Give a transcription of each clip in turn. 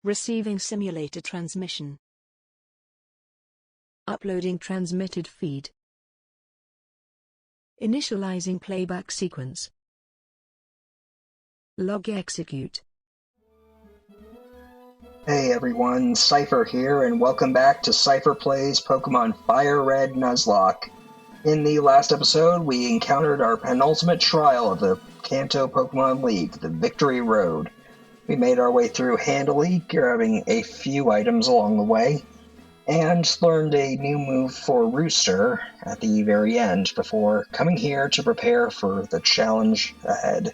Receiving simulator transmission. Uploading transmitted feed. Initializing playback sequence. Log execute. Hey everyone, Seipher here, and welcome back to Seipher Plays Pokemon Fire Red Nuzlocke. In the last episode, we encountered our penultimate trial of the Kanto Pokémon League, the Victory Road. We made our way through handily, grabbing a few items along the way, and learned a new move for Rooster at the very end before coming here to prepare for the challenge ahead.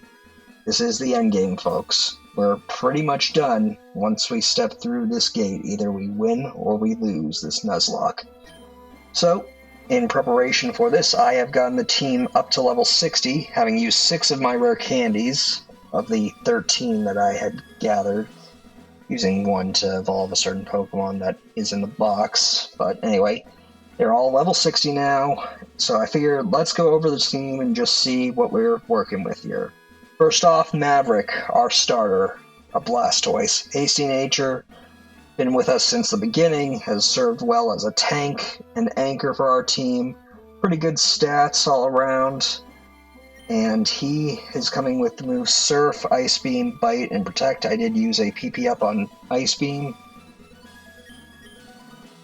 This is the endgame, folks. We're pretty much done once we step through this gate. Either we win or we lose this Nuzlocke. So, in preparation for this, I have gotten the team up to level 60, having used 6 of my rare candies of the 13 that I had gathered, using one to evolve a certain Pokemon that is in the box. But anyway, they're all level 60 now, so I figured let's go over the team and just see what we're working with here. First off, Maverick, our starter, a Blastoise. Hasty nature, been with us since the beginning, has served well as a tank, an anchor for our team, pretty good stats all around, and he is coming with the moves Surf, Ice Beam, Bite, and Protect. I did use a PP up on Ice Beam.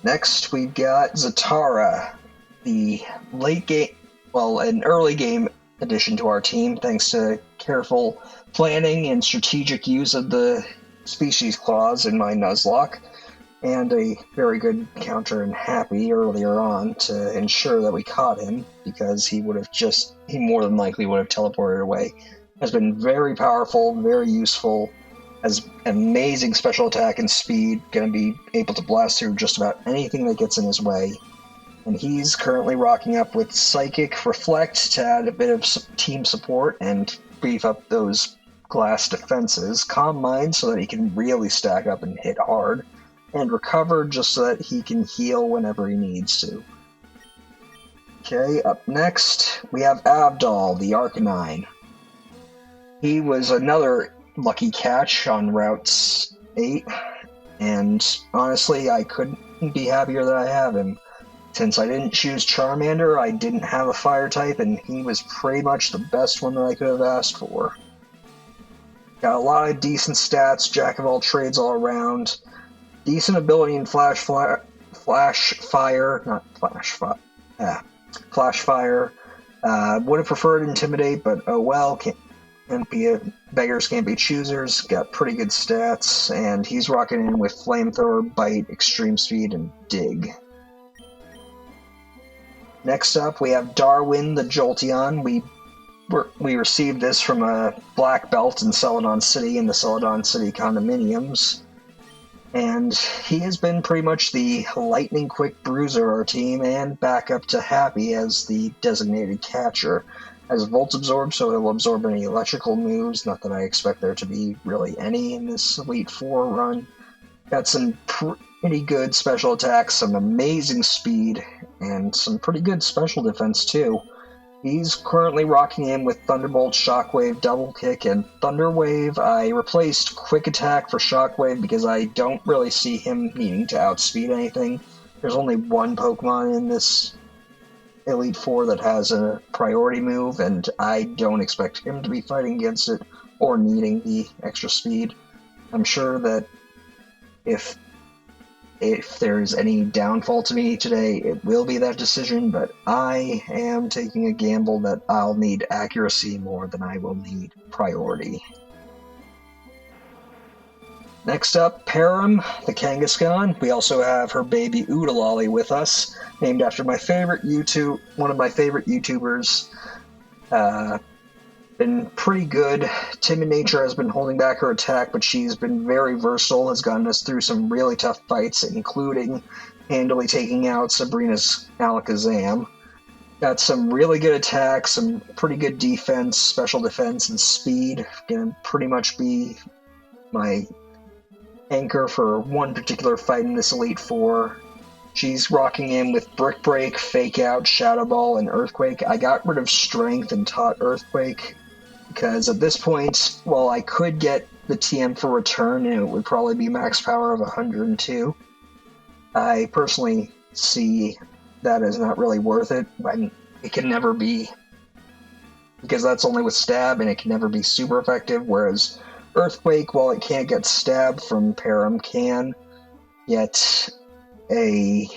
Next, we've got Zatara, the late game, well, an early game addition to our team, thanks to careful planning and strategic use of the species clause in my Nuzlocke, and a very good counter in Happy earlier on to ensure that we caught him, because he more than likely would have teleported away. Has been very powerful, very useful, has amazing special attack and speed, going to be able to blast through just about anything that gets in his way. And he's currently rocking up with Psychic Reflect to add a bit of team support and beef up those glass defenses. Calm Mind so that he can really stack up and hit hard. And Recover just so that he can heal whenever he needs to. Okay, up next we have Abdal, the Arcanine. He was another lucky catch on Route 8, and honestly I couldn't be happier that I have him. Since I didn't choose Charmander, I didn't have a fire type, and he was pretty much the best one that I could have asked for. Got a lot of decent stats, jack of all trades all around. Decent ability in Flash Fire. Would have preferred Intimidate, but oh well, beggars can't be choosers. Got pretty good stats, and he's rocking in with Flamethrower, Bite, Extreme Speed, and Dig. Next up, we have Darwin the Jolteon. We received this from a black belt in Celadon City in the Celadon City condominiums. And he has been pretty much the lightning quick bruiser of our team and backup to Happy as the designated catcher. Has Volt Absorb, so he'll absorb any electrical moves, not that I expect there to be really any in this Elite Four run. Got some pretty good special attacks, some amazing speed, and some pretty good special defense too. He's currently rocking in with Thunderbolt, Shockwave, Double Kick, and Thunder Wave. I replaced Quick Attack for Shockwave because I don't really see him needing to outspeed anything. There's only one Pokemon in this Elite Four that has a priority move, and I don't expect him to be fighting against it or needing the extra speed. I'm sure that if there's any downfall to me today, it will be that decision, but I am taking a gamble that I'll need accuracy more than I will need priority. Next up, Param, the Kangaskhan. We also have her baby Oodalolly with us, named after one of my favorite YouTubers. Been pretty good. Timid nature has been holding back her attack, but she's been very versatile, has gotten us through some really tough fights, including handily taking out Sabrina's Alakazam. Got some really good attacks, some pretty good defense, special defense, and speed. Gonna pretty much be my anchor for one particular fight in this Elite Four. She's rocking in with Brick Break, Fake Out, Shadow Ball, and Earthquake. I got rid of Strength and taught Earthquake, because at this point, while I could get the TM for return, and it would probably be max power of 102. I personally see that as not really worth it. It can never be, because that's only with stab, and it can never be super effective, whereas Earthquake, while it can't get stabbed from Param, can get a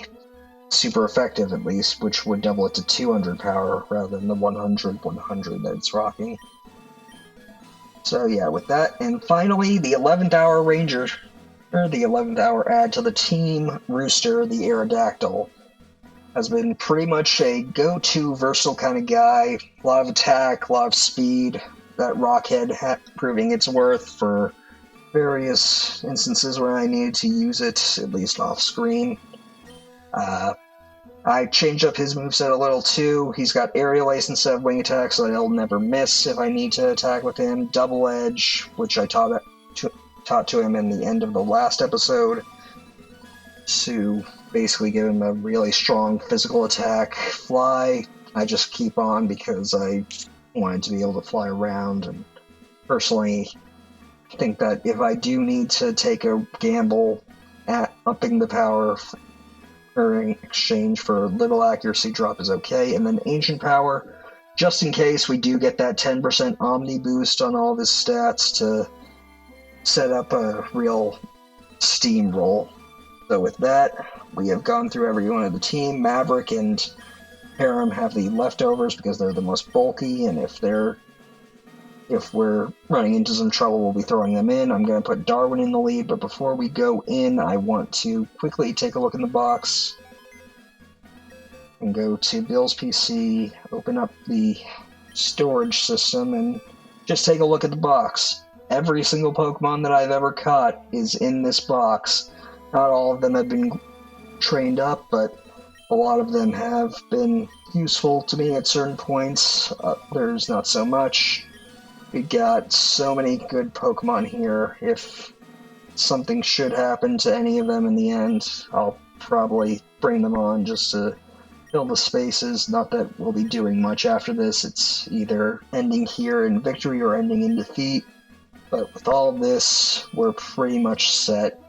super effective at least, which would double it to 200 power rather than the 100 that it's rocking. So yeah, with that, and finally the 11th hour ranger, or the 11th hour add to the team, Rooster the Aerodactyl, has been pretty much a go-to versatile kind of guy. A lot of attack, a lot of speed. That Rockhead proving its worth for various instances where I needed to use it, at least off screen. I changed up his moveset a little too. He's got Aerial Ace instead of Wing Attack, so that he'll never miss if I need to attack with him. Double Edge, which I taught to him in the end of the last episode, to basically give him a really strong physical attack. Fly, I just keep on because I wanted to be able to fly around, and personally think that if I do need to take a gamble at upping the power or in exchange for a little accuracy drop is okay. And then Ancient Power, just in case we do get that 10% Omni boost on all of his stats to set up a real steamroll. So with that, we have gone through everyone of the team. Maverick and Param have the leftovers because they're the most bulky, and if we're running into some trouble, we'll be throwing them in. I'm going to put Darwin in the lead, but before we go in, I want to quickly take a look in the box and go to Bill's PC, open up the storage system, and just take a look at the box. Every single Pokemon that I've ever caught is in this box. Not all of them have been trained up, but a lot of them have been useful to me at certain points. There's not so much. We got so many good Pokemon here. If something should happen to any of them in the end, I'll probably bring them on just to fill the spaces. Not that we'll be doing much after this. It's either ending here in victory or ending in defeat. But with all of this, we're pretty much set.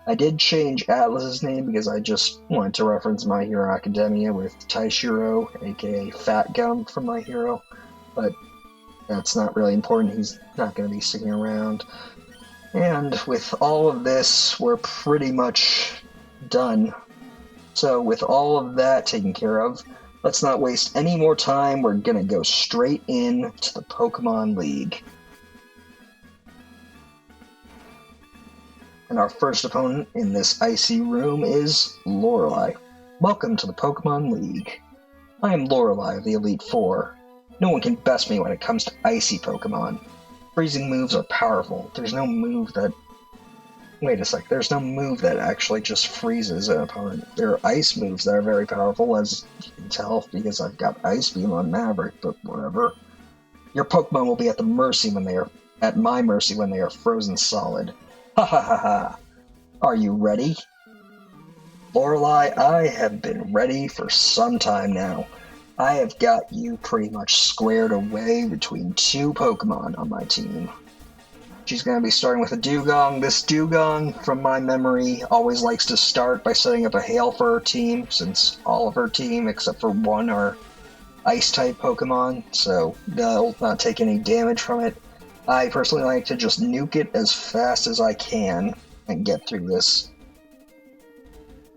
I did change Atlas's name because I just wanted to reference My Hero Academia with Taishiro, aka Fat Gum from My Hero, but that's not really important. He's not going to be sticking around. And with all of this, we're pretty much done. So with all of that taken care of, let's not waste any more time. We're going to go straight in to the Pokémon League. And our first opponent in this icy room is Lorelei. Welcome to the Pokémon League. I am Lorelei of the Elite Four. No one can best me when it comes to icy Pokemon. Freezing moves are powerful. There's no move that... Wait a sec, there's no move that actually just freezes an opponent. There are ice moves that are very powerful, as you can tell, because I've got Ice Beam on Maverick, but whatever. Your Pokemon will be at my mercy when they are frozen solid. Ha ha ha ha! Are you ready? Lorelei, I have been ready for some time now. I have got you pretty much squared away between two Pokemon on my team. She's going to be starting with a Dugong. This Dugong, from my memory, always likes to start by setting up a Hail for her team, since all of her team, except for one, are Ice-type Pokemon, so they'll not take any damage from it. I personally like to just nuke it as fast as I can and get through this.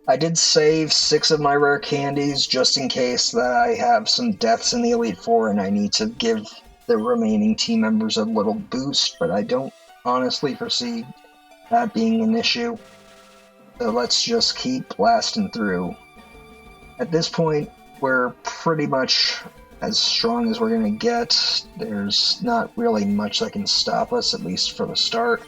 I did save 6 of my rare candies just in case that I have some deaths in the Elite Four and I need to give the remaining team members a little boost, but I don't honestly foresee that being an issue. So let's just keep blasting through. At this point, we're pretty much as strong as we're going to get. There's not really much that can stop us, at least for the start.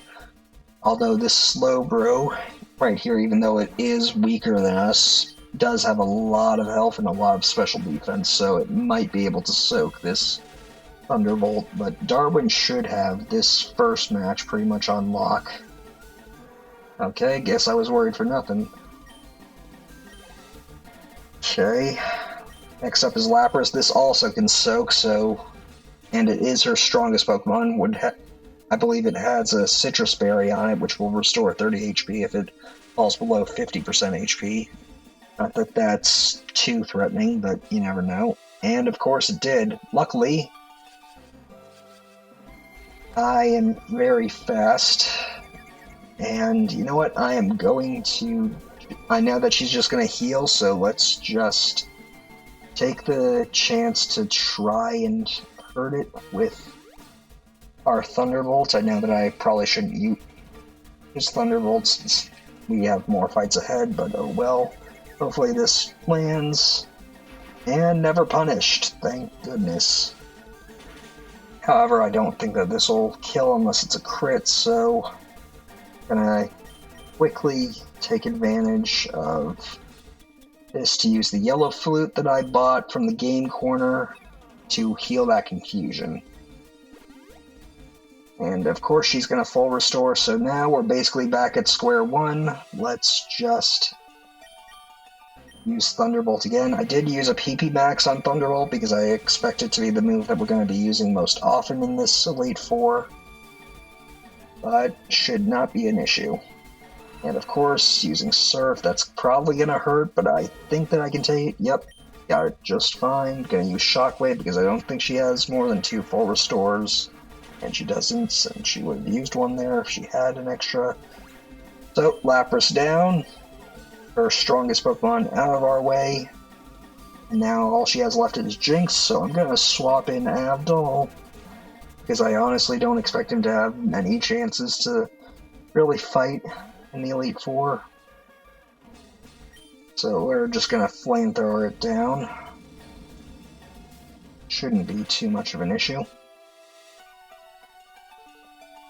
Although this Slowbro right here, even though it is weaker than us, does have a lot of health and a lot of special defense, so it might be able to soak this Thunderbolt, but Darwin should have this first match pretty much on lock. Okay, guess I was worried for nothing. Okay, next up is Lapras. This also can soak, so... and it is her strongest Pokemon, I believe it has a citrus berry on it, which will restore 30 HP if it falls below 50% HP. Not that that's too threatening, but you never know. And of course it did. Luckily, I am very fast. And you know what? I am going to... I know that she's just going to heal, so let's just take the chance to try and hurt it with our Thunderbolts. I know that I probably shouldn't use Thunderbolts since we have more fights ahead, but oh well. Hopefully this lands. And never punished, thank goodness. However, I don't think that this will kill unless it's a crit, so I'm gonna quickly take advantage of this to use the yellow flute that I bought from the game corner to heal that confusion. And of course she's going to full restore, so now we're basically back at square one. Let's just use Thunderbolt again. I did use a PP Max on Thunderbolt because I expect it to be the move that we're going to be using most often in this Elite Four. But should not be an issue. And of course, using Surf, that's probably going to hurt, but I think that I can take it. Yep, got it just fine. Going to use Shockwave because I don't think she has more than 2 full restores. And she doesn't, and she would have used one there if she had an extra. So, Lapras down. Her strongest Pokemon out of our way. And now all she has left is Jinx, so I'm going to swap in Avdol. Because I honestly don't expect him to have many chances to really fight in the Elite Four. So we're just going to Flamethrower it down. Shouldn't be too much of an issue.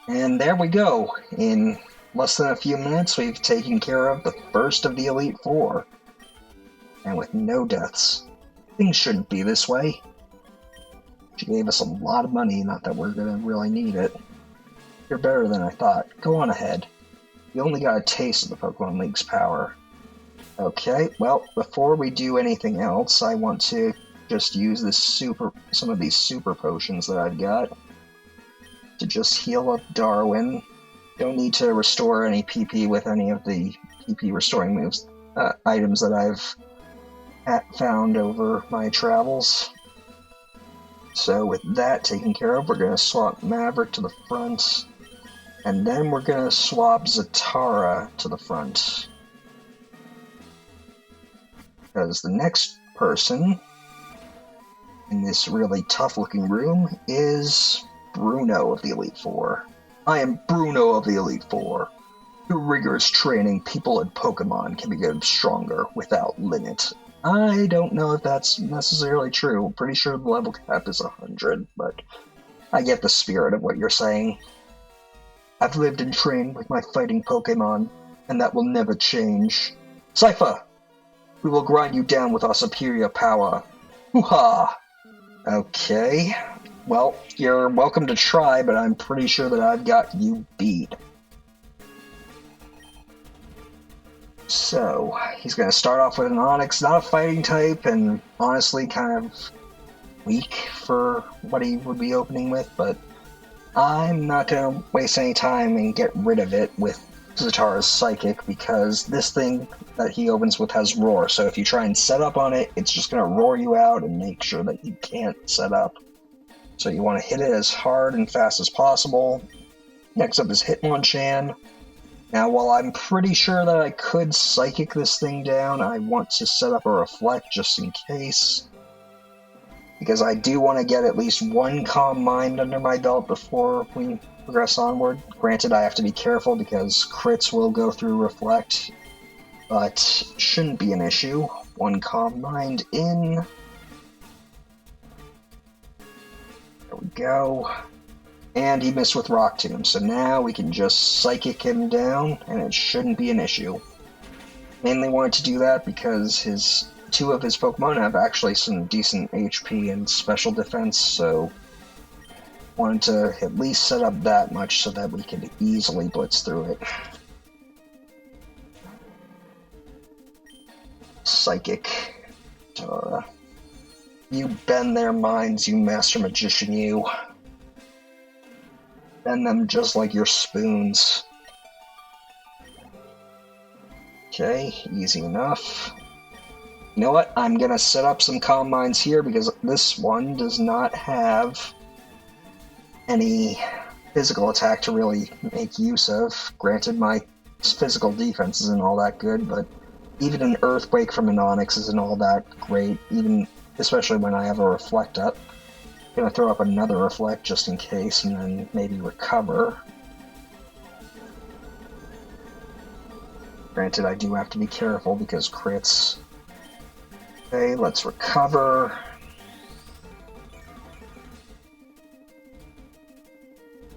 And there we go. In less than a few minutes, we've taken care of the first of the Elite Four. And with no deaths. Things shouldn't be this way. She gave us a lot of money, not that we're going to really need it. You're better than I thought. Go on ahead. You only got a taste of the Pokémon League's power. Okay, well, before we do anything else, I want to just use some of these super potions that I've got to just heal up Darwin. Don't need to restore any PP with any of the PP restoring moves, items that I've found over my travels. So with that taken care of, we're going to swap Maverick to the front, and then we're going to swap Zatara to the front. Because the next person in this really tough-looking room is Bruno of the Elite Four. I am Bruno of the Elite Four. Through rigorous training, people and Pokemon can become stronger without limit. I don't know if that's necessarily true. I'm pretty sure the level cap is 100, but I get the spirit of what you're saying. I've lived and trained with my fighting Pokemon, and that will never change. Seipher! We will grind you down with our superior power. Hoo-ha! Okay. Well, you're welcome to try, but I'm pretty sure that I've got you beat. So, he's going to start off with an Onix, not a fighting type, and honestly kind of weak for what he would be opening with, but I'm not going to waste any time and get rid of it with Zatara's Psychic, because this thing that he opens with has Roar, so if you try and set up on it, it's just going to roar you out and make sure that you can't set up. So you want to hit it as hard and fast as possible. Next up is Hitmonchan. Now, while I'm pretty sure that I could Psychic this thing down, I want to set up a Reflect just in case. Because I do want to get at least one Calm Mind under my belt before we progress onward. Granted, I have to be careful because crits will go through Reflect, but shouldn't be an issue. One Calm Mind in. There we go. And he missed with Rock Tomb, so now we can just Psychic him down, and it shouldn't be an issue. Mainly wanted to do that because two of his Pokemon have actually some decent HP and special defense, so wanted to at least set up that much so that we could easily blitz through it. Psychic. You bend their minds, you Master Magician, you. bend them just like your spoons. Okay, easy enough. You know what? I'm gonna set up some comm mines here because this one does not have any physical attack to really make use of. Granted, my physical defense isn't all that good, but even an Earthquake from an Onyx isn't all that great, even especially when I have a Reflect up. I'm gonna throw up another Reflect just in case, and then maybe recover. Granted, I do have to be careful because crits. Okay, let's recover.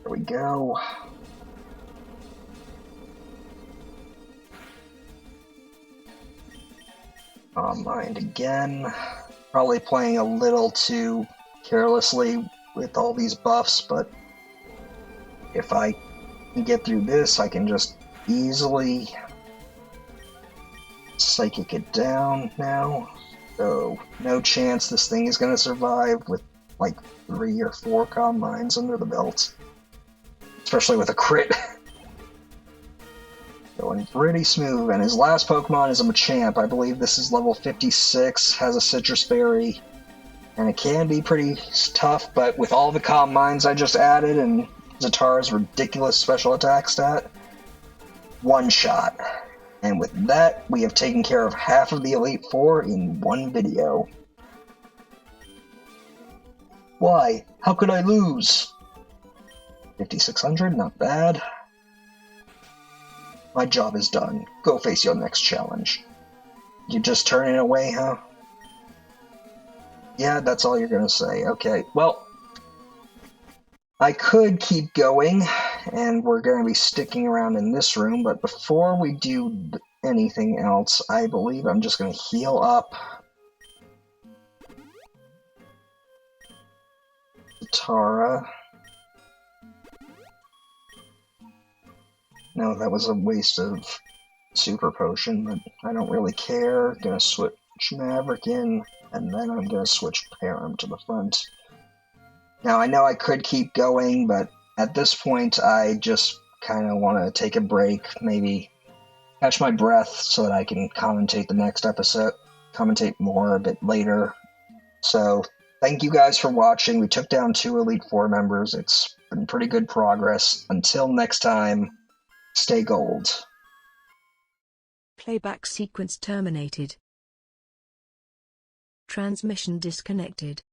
There we go. Mind again. Probably playing a little too carelessly with all these buffs, but if I can get through this, I can just easily psychic it down now. So, no chance this thing is going to survive with like 3 or 4 comm mines under the belt. Especially with a crit. Going pretty smooth, and his last Pokemon is a Machamp. I believe this is level 56, has a Citrus Berry, and it can be pretty tough, but with all the comm mines I just added and Zatara's ridiculous special attack stat, one shot. And with that, we have taken care of half of the Elite Four in one video. Why? How could I lose? 5,600, not bad. My job is done. Go face your next challenge. You just turning away, huh? Yeah, that's all you're gonna say. Okay, well, I could keep going, and we're gonna be sticking around in this room, but before we do anything else, I believe I'm just gonna heal up Tara. No, that was a waste of Super Potion, but I don't really care. Gonna switch Maverick in, and then I'm gonna switch Param to the front. Now, I know I could keep going, but at this point, I just kind of want to take a break, maybe catch my breath so that I can commentate the next episode, commentate more a bit later. So, thank you guys for watching. We took down 2 Elite Four members. It's been pretty good progress. Until next time, stay gold. Playback sequence terminated. Transmission disconnected.